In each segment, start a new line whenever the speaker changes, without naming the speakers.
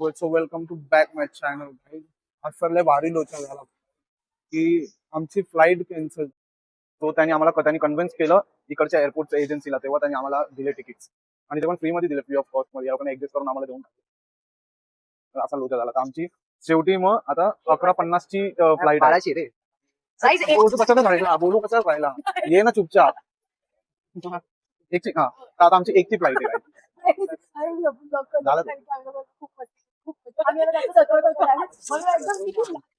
So welcome to back my channel. आज सर लय भारी लोचा झाला की आमची फ्लाईट कॅन्सल. तो त्यांनी आम्हाला त्यांनी कन्व्हिन्स केलं इकडच्या एअरपोर्टच्या एजन्सीला. तेव्हा त्यांनी आम्हाला दिले तिकीट्स आणि ते पण फ्रीमध्ये दिले, फ्री ऑफ कॉस्ट मध्ये. आपण ऍडजस्ट करून आम्हाला देऊन टाकले. असा लोचा झाला. तर आमची शेवटी मग आता 11:50 ची फ्लाईट आहे रे. बोलू कसा राहिला, ये ना चुपचाप. एकची हा, तर आता आमची एकची फ्लाईट आहे.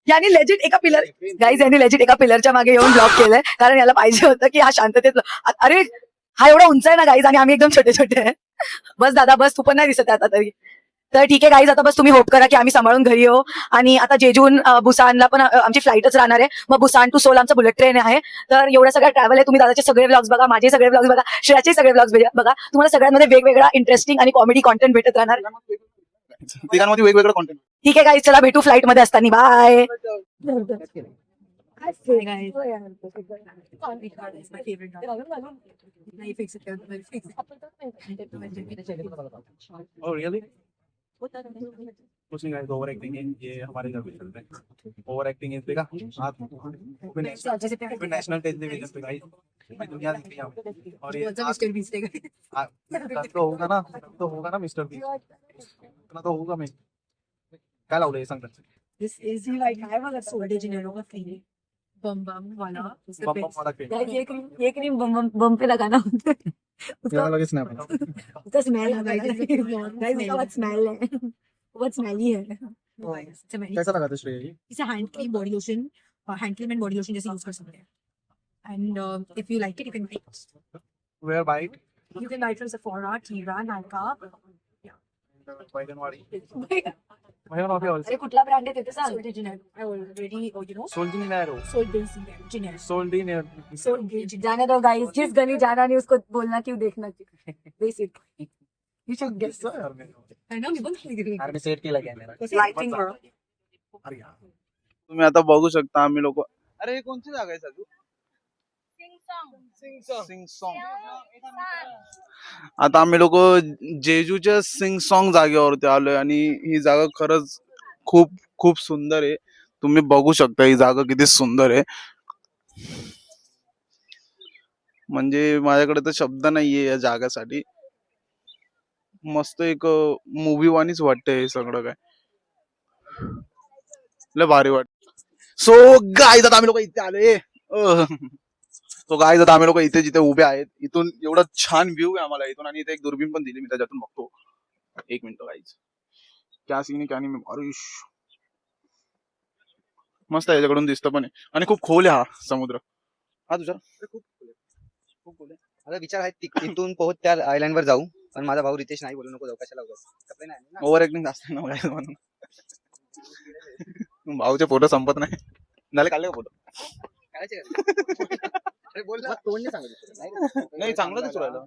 यांनी लेजिट एका पिलर गाईज यांनी लेजिट एका पिलरच्या मागे येऊन ब्लॉक केलंय, कारण याला पाहिजे होतं की हा शांततेत. अरे हा एवढा उंच आहे ना गाईज, आणि आम्ही एकदम छोटे छोटे आहे. बस दादा बस, तू पण नाही दिसत आता तरी. तर ठीक आहे गाईज, आता बस तुम्ही होप करा की आम्ही सांभाळून घरी येऊ. आणि आता जेजून बुसानला पण आमची फ्लाईटच राहणार आहे. मग बुसान टू सोल आमचं बुलेट ट्रेन आहे. तर एवढा सगळा ट्रॅव्हल आहे. तुम्ही दादाचे सगळे व्लॉग्स बघा, माझे सगळे व्लॉग्स बघा, श्रेयाचे सगळे व्लॉग्स बघा. तुम्हाला सगळ्यांमध्ये वेगवेगळा इंटरेस्टिंग आणि कॉमेडी कॉन्टेंट भेटत राहणार.
तिघांमध्ये वेगवेगळं कॉन्टेंट.
ठीक आहे गाईज, चला भेटू फ्लाईट मध्ये असताना. बाय.
Oh really? कुछ नहीं गाइस, ओवर एक्टिंग है ये, हमारे घर पे चलता है ओवर एक्टिंग है देखा आप नेशनल टेलीविजन पे गाइस, दुनिया दिख रही है। और ये तब तो होगा ना मिस्टर बीस्ट, इतना तो होगा। मैं काय लावलंय सांग तर.
This is like I was a Sol de Janeiro का feeling. बम बम वाला.
बम बम वाला के
ये क्रीम बम बम बम पे लगाना होता है.
याला लगेच स्नॅप
उसका स्मेल आता है. गाइस उसका बहुत स्मेल है. बहुत स्मेली है.
कैसा लगा था श्रेय?
इसे hand cream body lotion, hand cream and body lotion जैसे यूज कर सकते हैं. And if you like it you can buy it.
Where bite
You can buy it from Sephora, Kira, Nykaa.
Paithanwadi.
अरे कुठला ब्रँड आहे ते सांग. Sol de Janeiro. I already you know.
Sol de Janeiro.
Sol de Janeiro.
Sol de Janeiro.
Sol de जाने दो guys, जिस गली जाना नहीं उसको बोलना क्यों देखना क्यों. बेसिक. You should guess.
यार मैं
I know, मी पण सांगितलं.
यार मी सेट केला कॅमेरा.
Lighting bro.
अरे यार तुम्ही आता बघू शकता आम्ही लोक. अरे हे कोणती जागा आहे साजू? सिंगसॉंग. आता आम्ही लोक जेजूच्या सिंगसॉंग जागेवरती आलोय आणि ही जागा खरंच खूप खूप सुंदर आहे. तुम्ही बघू शकता ही जागा किती सुंदर आहे. म्हणजे माझ्याकडे तर शब्द नाहीये या जागासाठी. मस्त एक मूवी वाणीच वाटतंय हे सगळं काय. लय भारी वाटत. सो गाईज आता आम्ही लोक इथे आलोय. तो गाईज आता आम्ही लोक इथे जिथे उभे आहेत, इथून एवढा छान व्ह्यू आहे आम्हाला इथून. आणि इथे एक दुर्बीण पण दिली, मी त्याच्यातून बघतो. एक मिनिट गाईज, क्या सीन आहे क्या नाही. अरे मस्त आहे, याच्याकडून दिसतं पण आहे. आणि खूप खोल आहे हा समुद्र. हा तुझ्या खूप खोल आहे.
माझा विचार आहे तिथून पोहोच त्या आयलँड वर जाऊ, पण माझा भाऊ रितेश नाही, बोलू नको जाऊ, कशाला जाऊ.
ओव्हर ऍक्टिंग जास्त ना म्हणून. भाऊचे फोटो संपत नाही झाले. काढले का फोटो? नाही चांगलं दिसू राहिलं.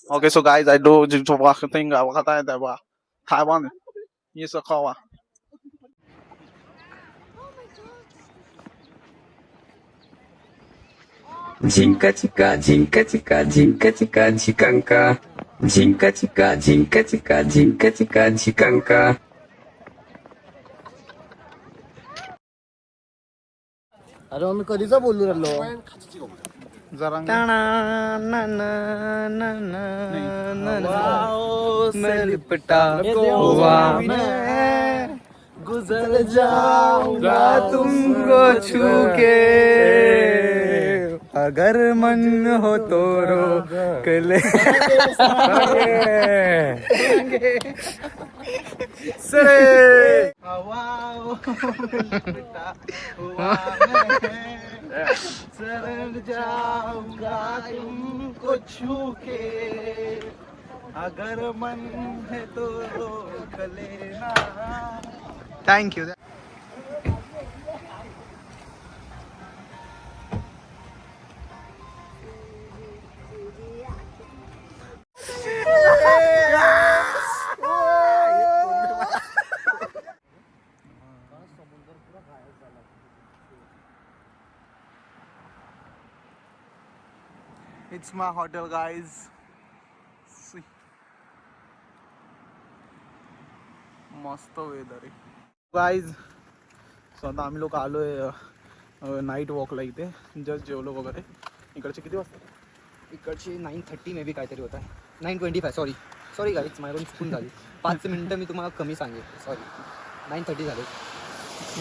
Okay so guys I do जो थिंग आता है त्या थायवान ये सखावा.
Jinka chica, jinka chica, jinka chica, chikanka. Jinka chica, jinka chica, jinka chica, chikanka.
अरे मी कधीच बोलू राहिलो
जरा
लिपटा गोवा में
गुजर जाऊंगा
तुमको छू के, अगर मन हो तो रोक ले.
सरे सरक जाऊंगा तुमको छू के, अगर मन है तो रोक लेना. Thank you. It's my hotel, guys. See. मस्त वेदर आहे गाईज. सो आता आम्ही लोक आलोय नाईट वॉकला इथे. जस्ट जेवलो वगैरे. इकडचे किती वाजता?
इकडची 9:30 मे बी काहीतरी होता. 9:25 सॉरी गाईज माझ्याकडून चुकून झाली. 5 मिनिटं मी तुम्हाला कमी सांगेल. सॉरी 9:30 झाले.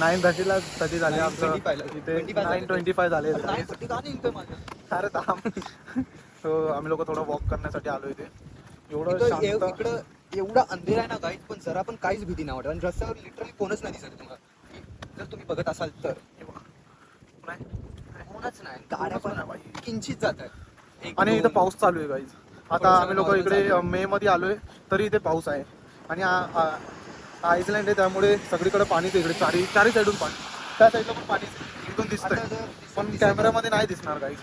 9:30ला कधी झाले आमचं
25 ला.
इथे
25 झाले.
9:25 झाले.
9:30 का निघतोय माझं?
अरे थांब. सो आम्ही लोक थोडं वॉक करण्यासाठी आलो इथे. एवढं
इथं
शांत.
इकडं एवढा अंधेर आहे ना गाईज, पण जरा पण काहीच भीती नाही वाटत. आणि रस्त्यावर लिटरली कोणच नाही दिसत तुम्हाला. जर तुम्ही बघत असाल तर कोणच नाही. गाड्या पण किंचित जात आहेत.
आणि इथं पाऊस चालू आहे गाईज. आता आम्ही लोक इकडे मे मध्ये आलोय तरी इथे पाऊस आहे. आणि आयसलँड आहे त्यामुळे सगळीकडे पाणीच आहे. इकडे चारी साईडून पाणी. त्या साईडला पण पाणी इथून दिसतंय पण कॅमेऱ्यामध्ये नाही दिसणार गाईज.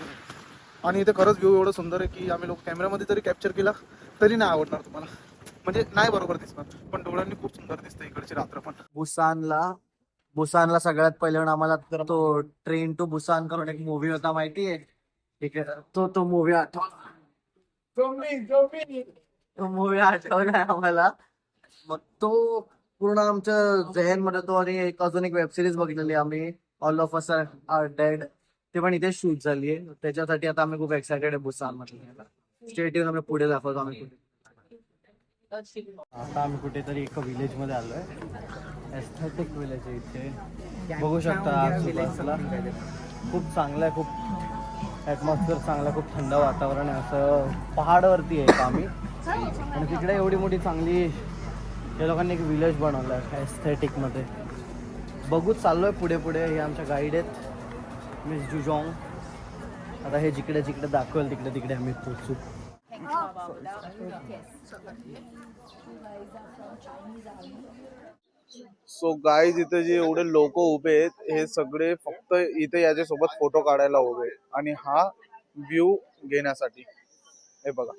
आणि इथे खरंच व्ह्यू एवढं सुंदर आहे की आम्ही लोक कॅमेऱ्यामध्ये जरी कॅप्चर केला तरी नाही आवडणार तुम्हाला. म्हणजे नाही बरोबर दिसणार पण डोळ्यांनी खूप सुंदर दिसते इकडची रात्र पण.
बुसानला सगळ्यात पहिलं आम्हाला तो ट्रेन टू बुसान करून एक मूवी होता माहितीये. ठीक आहे, तो मूवी आठवलाय आम्हाला. मग तो पूर्ण आमच्या जहन मध्ये तो. आणि एक अजून एक वेब सिरीज बघितलेली आम्ही, all of us are dead. ते पण इथे शूट झालीये. त्याच्यासाठी आता आम्ही खूप एक्सायटेड आहे बुसान मध्ये. स्टेट आम्ही पुढे दाखवतो आम्ही कुठे. आता आम्ही कुठेतरी एका विलेज मध्ये आलोय. एस्थेटिक विलेज आहे इथे. बघू शकता आजूबाजूला खूप चांगलं आहे. खूप ॲटमॉस्फिअर चांगलं आहे. खूप थंड वातावरण आहे. असं पहाडावरती आहे आम्ही. आणि तिकडे एवढी मोठी चांगली या लोकांनी एक विलेज बनवलं आहे एस्थेटिक मध्ये. बघू चाललोय पुढे पुढे. हे आमच्या गाईड आहेत मिस जुजॉंग. आता हे जिकडे जिकडे दाखवेल तिकडे तिकडे आम्ही पोहोचू.
सो गाईज इथे जे एवढे लोक उभे आहेत हे सगळे फक्त इथे याच्यासोबत फोटो काढायला उभे आहेत. आणि हा व्ह्यू घेण्यासाठी. हे बघा.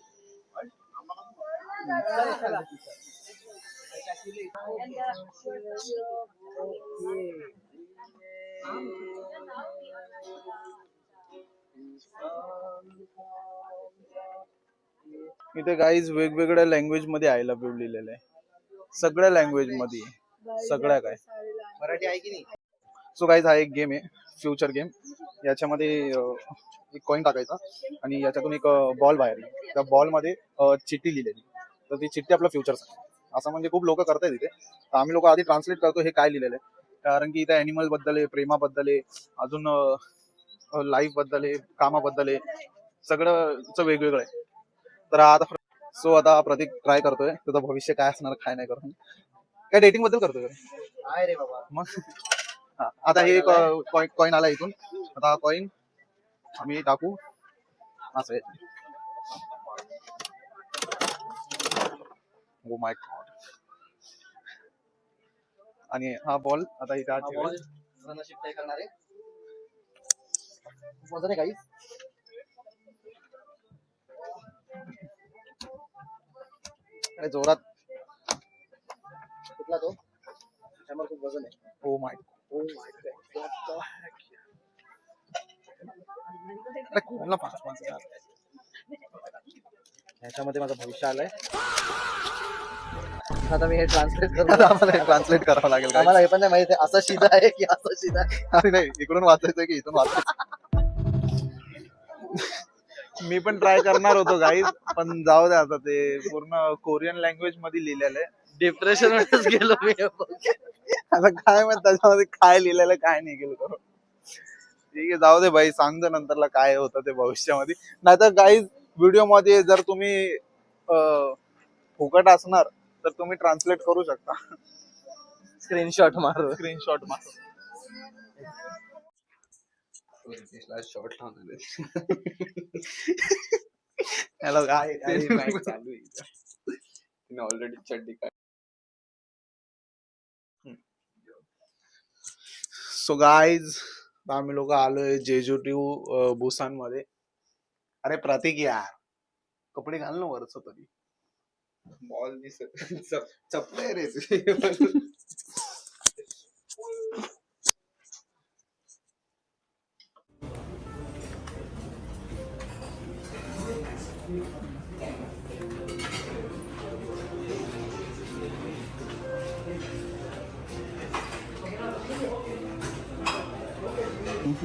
इथे गाईज वेगवेगळ्या लँग्वेज मध्ये आय लव्ह यू लिहिलेलं आहे. सगळ्या लँग्वेज मध्ये. सगळ्या काय
मराठी आहे की नाही?
सो गाईज हा एक गेम आहे, फ्युचर गेम. याच्यामध्ये एक कॉइन टाकायचा आणि याच्यातून एक बॉल बाहेर येईल. त्या बॉल मध्ये चिठ्ठी लिहिलेली. तर ती चिठ्ठी आपलं फ्युचर असं म्हणजे खूप लोक करतायत इथे. तर आम्ही लोक आधी ट्रान्सलेट करतो हे काय लिहिलेलं आहे. कारण की इथे अॅनिमल बद्दल आहे, प्रेमाबद्दल आहे, अजून लाईफ बद्दल आहे, कामाबद्दल आहे. सगळं वेगवेगळं आहे. तर आता प्रतीक ट्राय करतोय त्याचं भविष्य काय असणार काय नाही करून. काय डेटिंग बद्दल करतोय
आहे रे बाबा.
मग. हा, आता हे कॉइन आला इथून. आता हा कॉइन आम्ही टाकू असं आहे. Oh my God. आणि हा बॉल आता इथे आत ठेवेल.
नशीब तय करणार आहे. वजन आहे गाईज.
अरे जोरात.
कुठला तो? त्यामुळे खूप वजन आहे.
ओ माय कोणला
ह्याच्यामध्ये माझं भविष्य आलंय. आता मी हे ट्रान्सलेट
आम्हाला ट्रान्सलेट करावं लागेल.
आम्हाला हे पण नाही माहिती असं शिदा आहे की असं शिदा आहे.
अरे नाही इकडून वाचायचं की इथून वाचायचं. मी पण ट्राय करणार होतो गाईज पण जाऊ दे आता. ते पूर्ण कोरियन लँग्वेज मध्ये लिहिलेलं आहे.
डिप्रेशन मध्येच गेलो मी.
आता काय म्हणतात त्याच्यामध्ये काय लिहिलेलं काय नाही गेलं करू. ठीक आहे जाऊ दे भाई. सांगतो नंतरला काय होतं ते भविष्यामध्ये. नाहीतर गाईज व्हिडिओ मध्ये जर तुम्ही फुकट असणार तर तुम्ही ट्रान्सलेट करू शकता.
स्क्रीनशॉट मारू.
स्क्रीनशॉट मारू.
शॉर्ट लावून
हॅलो काय चालू आहे
ऑलरेडी चड्डी काय.
सो गाईज आम्ही लोक आलोय जेजू टू बुसान मध्ये. अरे प्रतीक यार कपडे घाल ना वरच तरी.
बॉल दिसत चपले रे.
He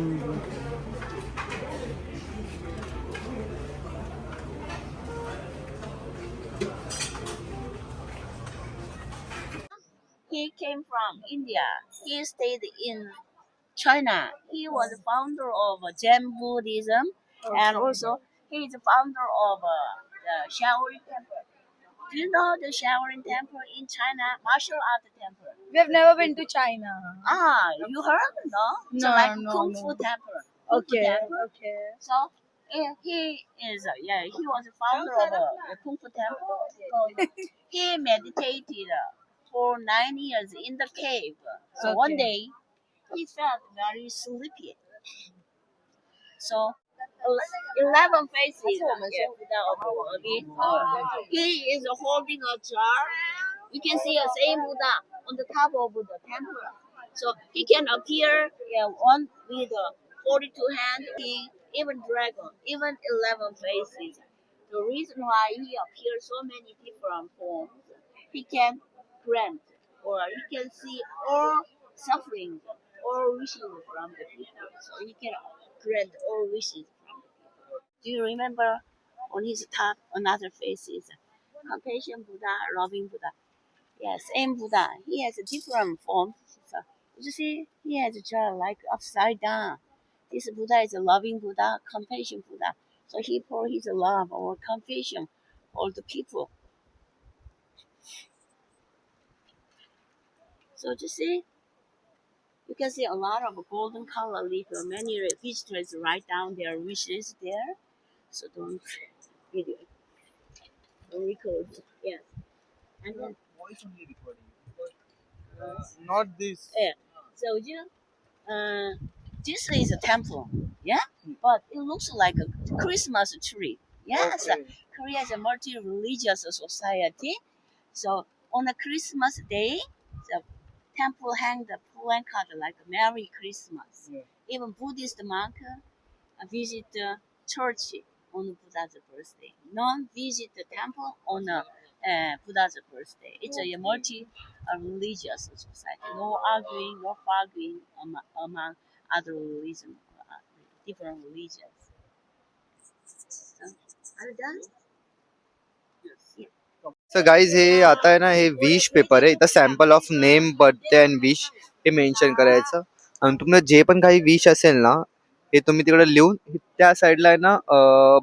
came from India. He stayed in China. He was the founder of Zen Buddhism, and also he is the founder of the Shaolin Temple. Do you know the Shaolin Temple in China? Martial art temple.
We have never been to China.
Ah, you heard? No? It's
No,
like
no,
Kung
no.
Fu temple. Kung Fu
Okay,
temple.
okay.
So he is he was the founder of the Kung Fu temple. So he meditated for 9 years in the cave. So one
Okay.
day he felt very sleepy. So 11 faces. He is holding a jar. You can see a same Buddha on the top of the temple. So he can appear one with 42 hands, even dragon, even 11 faces. The reason why he appears so many different forms, he can grant or he can see all suffering, all wishes from the people. So he can grant all wishes from the people. Do you remember on his top another face is compassion Buddha, loving Buddha? Yes, same Buddha. He has a different form. So, you see, he has a jaw like upside down. This Buddha is a loving Buddha, compassion Buddha. So he pour his love or compassion for the people. So you see, you can see a lot of golden color leaf. Many visitors write down their wishes there. So don't video, don't record. Yes, and then
Not this.
yeah. So you this is a temple, yeah, but it looks like a Christmas tree. Yes,
Okay.
Korea is a multi-religious society. So on a Christmas day, the temple hang the placard like Merry Christmas.
Yeah.
Even Buddhist monk visit the church on Buddha's birthday. None visit the temple on Buddha's birthday. It's a multi-religious society. No arguing, no arguing among other religion, different religions. So, are you done?
So guys हे आता आहे ना हे wish paper आहे इथं sample of name birthday and wish हे mention करायचं आणि तुम्हाला जे पण काही विश असेल ना हे तुम्ही तिकडे लिहून त्या साईडला आहे ना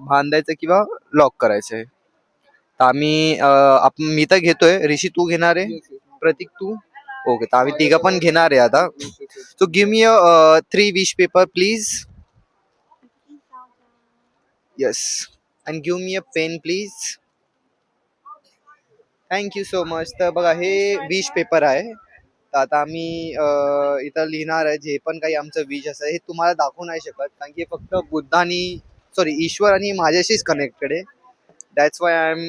बांधायचं किंवा लॉक करायचं आहे तर आम्ही आपण मी तर घेतोय ऋषी तू घेणार आहे प्रतीक तू ओके तर आम्ही तिघं पण घेणार आहे आता so give me 3 wish paper please yes and give me a pen please thank you so much तर बघा हे विश पेपर आहे तर आता आम्ही इथं लिहिणार आहे जे पण काही आमचं विश असं हे तुम्हाला दाखवू नाही शकत कारण की हे फक्त बुद्ध आणि सॉरी ईश्वर आणि माझ्याशीच कनेक्टेड आहे that's why I am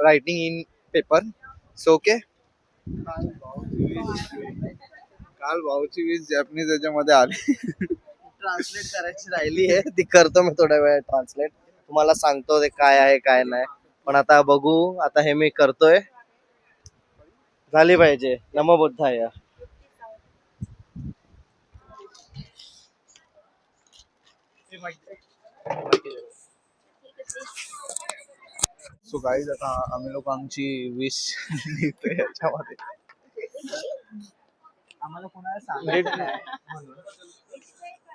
writing in paper so okay
काल भाऊची वीस जॅपनीज याच्यामध्ये आली.
ट्रान्सलेट करायची राहिली आहे ती करतो मी थोड्या वेळात ट्रान्सलेट तुम्हाला सांगतो ते काय आहे काय नाही पण आता बघू आता हे मी करतोय झाली पाहिजे नमो बुद्धाय
सो गाईज आता आम्ही लोक आमची विश लिहितोय याच्यामध्ये.
आम्हाला कोणाला सांगायचं नाही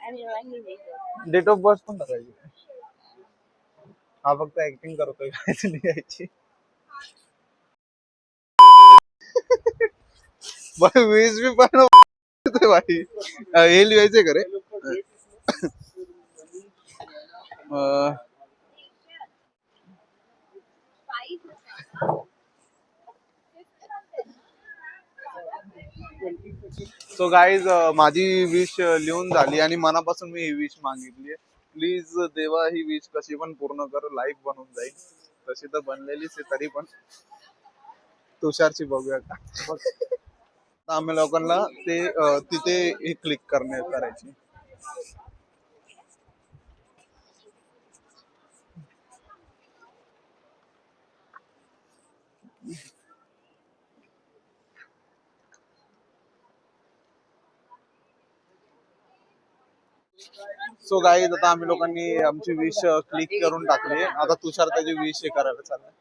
Any language?
Date of birth पण टाकायची. हा फक्त ऍक्टिंग करतोय काय लिहायची. विश बी पण भाई हे लिहायचंय का रे सो गाईज माझी विश लिहून झाली आणि मनापासून मी ही विश मागितली. प्लीज देवा ही विश कशी पण पूर्ण कर लाईफ बनून जाईल तशी तर बनलेलीच आहे तरी पण तुषारची बघूया का तर आम्ही लोकांना ते तिथे हे क्लिक करायची. सो गाईज आता आम्ही लोकांनी आमची विश क्लिक करून टाकली. आता तुषार त्याची विश हे करायला चाललाय.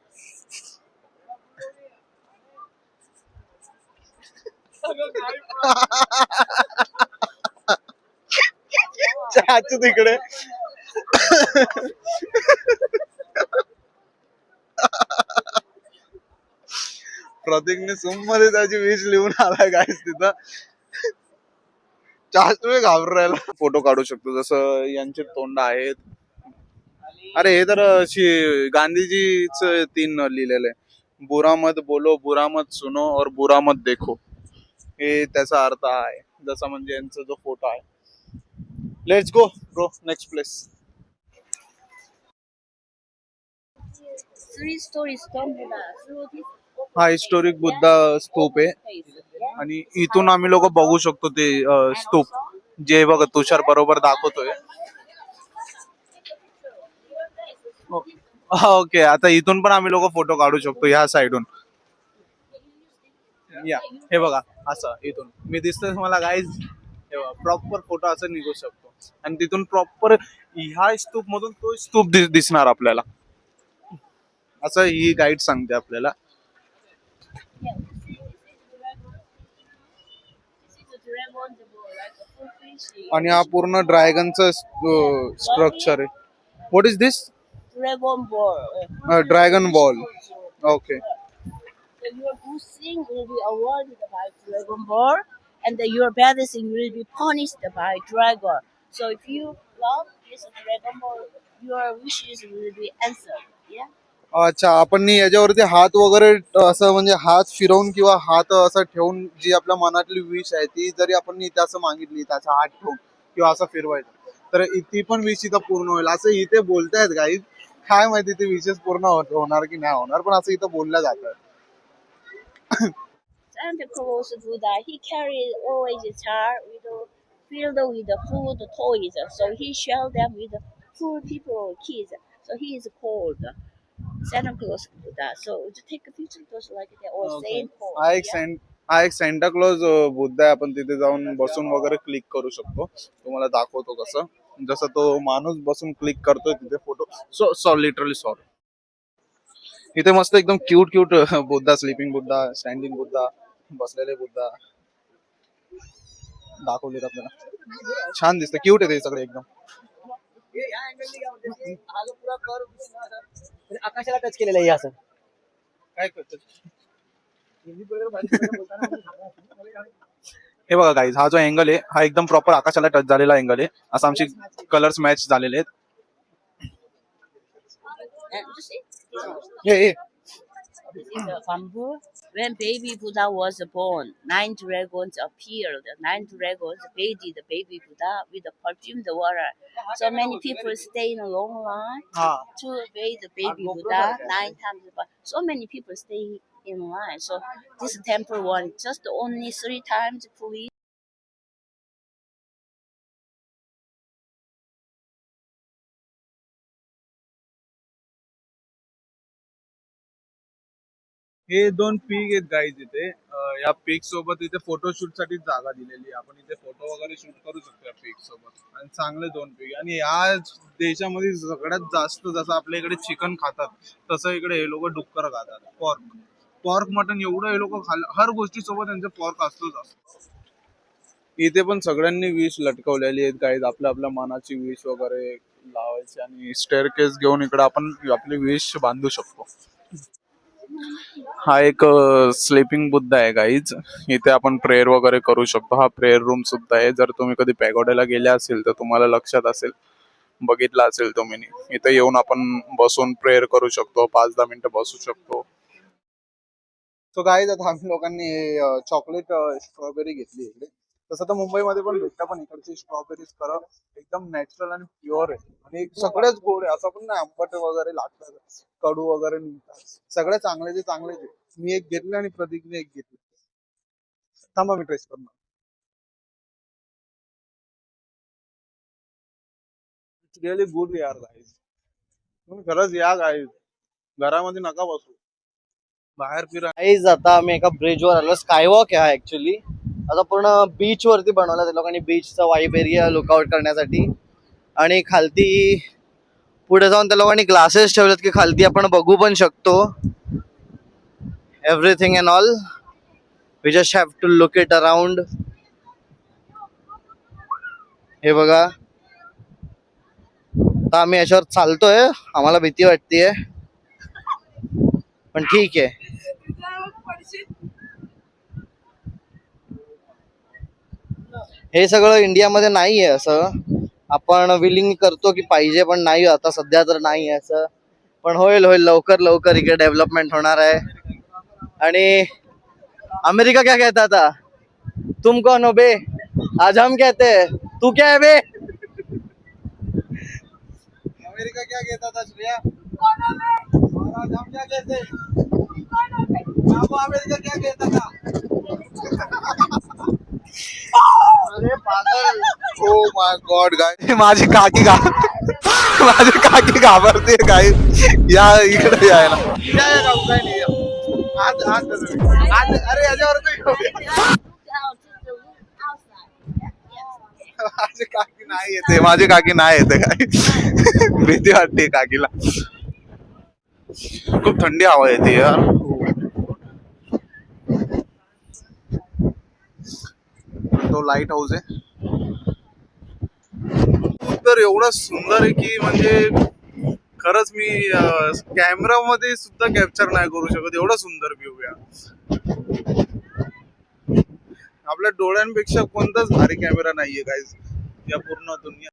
चहाची तिकडे प्रतीकने सुम मध्ये त्याची विश लिहून आलाय गाईज तिथं. तुम्ही घाबरून राहिला. फोटो काढू शकतो जसं यांचे तोंड आहेत. अरे हे तर गांधीजीच 3 लिहिलेले, बुरा मत बोलो, बुरा मत सुनो और बुरा मत देखो. हे त्याचा अर्थ आहे. जसा म्हणजे यांचा जो फोटो आहे. Let's go bro next place.
3 stories stone Buddha. Through this
हा हिस्टोरिक बुद्धा स्तूप आहे
place.
आणि इथून आम्ही लोक बघू शकतो ते स्तूप जे बघ तुषार बरोबर दाखवतोय. ओके आता इथून पण आम्ही लोक फोटो काढू शकतो ह्या साइडून. या हे बघा असं इथून मी दिसतोय मला गाईज. हे बघा प्रॉपर फोटो असं निघू शकतो आणि तिथून प्रॉपर ह्या स्तूप मधून तो स्तूप दिसणार आपल्याला. असं ही गाईड सांगते आपल्याला.
Yeah, this is the dragon, the boy, like a full fish.
आणि हा पूर्ण ड्रॅगनचं स्ट्रक्चर आहे. What is this?
Dragon ball.
Dragon ball. Okay.
So your good thing will be awarded by Dragon Ball, and your bad thing will be punished by Dragon. So if you love this Dragon Ball, your wishes will be answered. Yeah.
अच्छा आपण याच्यावरती हात वगैरे असं म्हणजे हात फिरवून किंवा हात असं ठेवून जी आपल्या मनातली विश आहे ती जरी आपण इथे असं मागितली त्याचा हात ठेवून किंवा असं फिरवायचं तर ती पण विश इथं पूर्ण होईल असं इथे बोलतायत गाईज. काय माहिती ते विशेष पूर्ण होणार की नाही होणार पण असं इथं बोललं जातं.
Santa Claus Buddha, he carried always a jar filled with the food toys. So he shared them with the poor people or kids. So he is called Santa Claus Buddha. So to take a picture just like that or Saint Paul.
हा एक Santa Claus Buddha आहे. आपण तिथे जाऊन बसून वगैरे click करू शकतो. तुम्हाला दाखवतो कसं. जसं तो माणूस बसून क्लिक करतोय तिथे फोटो. So literally sorry. इथे मस्त एकदम cute Buddha, sleeping Buddha, standing Buddha, बसलेले बुद्धा दाखवलेत आपल्याला. छान दिसतं. क्यूट आहे ते सगळे एकदम.
आकाशाला टच केलेलं आहे असं.
काय करतो हे बघा गाईज. हा जो अँगल आहे हा एकदम प्रॉपर आकाशाला टच झालेला अँगल आहे. असं आमचे कलर्स मॅच झालेले आहेत.
And you see,
हे
this is the bamboo. When baby Buddha was born, 9 dragons appeared. 9 dragons bathed the baby Buddha with the perfumed water. So many people stay in a long line
हा
to bathe the baby Buddha 9 times. But so many people stay in line. So this temple one just only 3 times per week.
हे 2 पीक आहेत guys इथे. या पीक सोबत इथे photoshoot साठी जागा दिलेली आहे. आपण इथे फोटो वगैरे शूट करू शकतो या पीक सोबत. आणि चांगले 2 पीक आणि या देशामध्ये सगळ्यात जास्त जसं आपल्या इकडे चिकन खातात तसं इकडे हे लोक डुक्कर खातात. पॉर्क मटन एवढं हे लोक हर गोष्टी सोबत त्यांचं पॉर्क असतोच. इथे पण सगळ्यांनी विश लटकवलेली आहेत गाईज. आपल्या आपल्या मनाची विश वगैरे लावायची आणि स्टेअरकेस घेऊन इकडे आपण आपली विश बांधू शकतो. हा एक स्लीपिंग बुद्ध आहे गाईज. इथे आपण प्रेयर वगैरे करू शकतो. हा प्रेयर रूम सुद्धा आहे. जर तुम्ही कधी पॅगोड्याला गेले असेल तर तुम्हाला लक्षात असेल, बघितलं असेल तुम्ही. इथे येऊन आपण बसून प्रेयर करू शकतो. 5-10 मिनिटं बसू शकतो. सो गाईज आता आम्ही लोकांनी चॉकलेट स्ट्रॉबेरी घेतली इकडे. तसं तर मुंबईमध्ये पण भेटतं पण इकडची स्ट्रॉबेरीज खरं एकदम नॅचरल आणि प्युअर आहे आणि सगळेच गोड आहे. असं पण नाही आंबट वगैरे लागतात, कडू वगैरे निघतात. सगळे चांगले चांगलेच आहे. मी एक घेतले आणि प्रतीकने एक घेतली. थांबा मी ट्रेस करणार. इट्स रिअली गुड यार गाईज. तुम्ही खरंच या गाईज. घरामध्ये नका बसू, बाहेर फिरा.
गाईज आता आम्ही एका ब्रिजवर आलो. स्कायवॉक आहे ऍक्च्युली. आता पूर्ण बीच वरती बनवला त्या लोकांनी. बीचचा वाईब एरिया लुकआउट करण्यासाठी.
आणि खालती पुढे जाऊन त्या लोकांनी ग्लासेस ठेवलेत की खालती आपण बघू पण शकतो everything and all. We just have to look it around. हे बघा, आता आम्ही याच्यावर चालतोय, आम्हाला भीती वाटतेय पण ठीक आहे. हे सगळं इंडियामध्ये नाहीये असं. आपण विलिंग करतो की पाहिजे पण नाही, आता सध्या तर नाही असं. पण होईल होईल, लवकर लवकर इकडे डेव्हलपमेंट होणार आहे. आणि अमेरिका क्या कहता था, तुम कौन हो बे, आज हम कहते हैं तू क्या है बे. अमेरिका क्या कहता था श्रेया, आज हम क्या कहते हैं, अमेरिका क्या कहता था. अरे पागल. ओ माय गॉड गाय, माझी काकी घाबरते काय. या इकडे यायला आज अरे याच्यावर माझी काकी नाही येते, माझी काकी नाही येते काय. भीती वाटते काकीला. खूप थंडी हवा येते यार. तो लाईट हाऊस आहे तर एवढा सुंदर आहे की म्हणजे खरंच मी कॅमेरा मध्ये सुद्धा कॅप्चर नाही करू शकत, एवढा सुंदर व्ह्यू आहे. आपल्या डोळ्यांपेक्षा कोणताच भारी कॅमेरा नाहीये गाईज या पूर्ण दुनिया.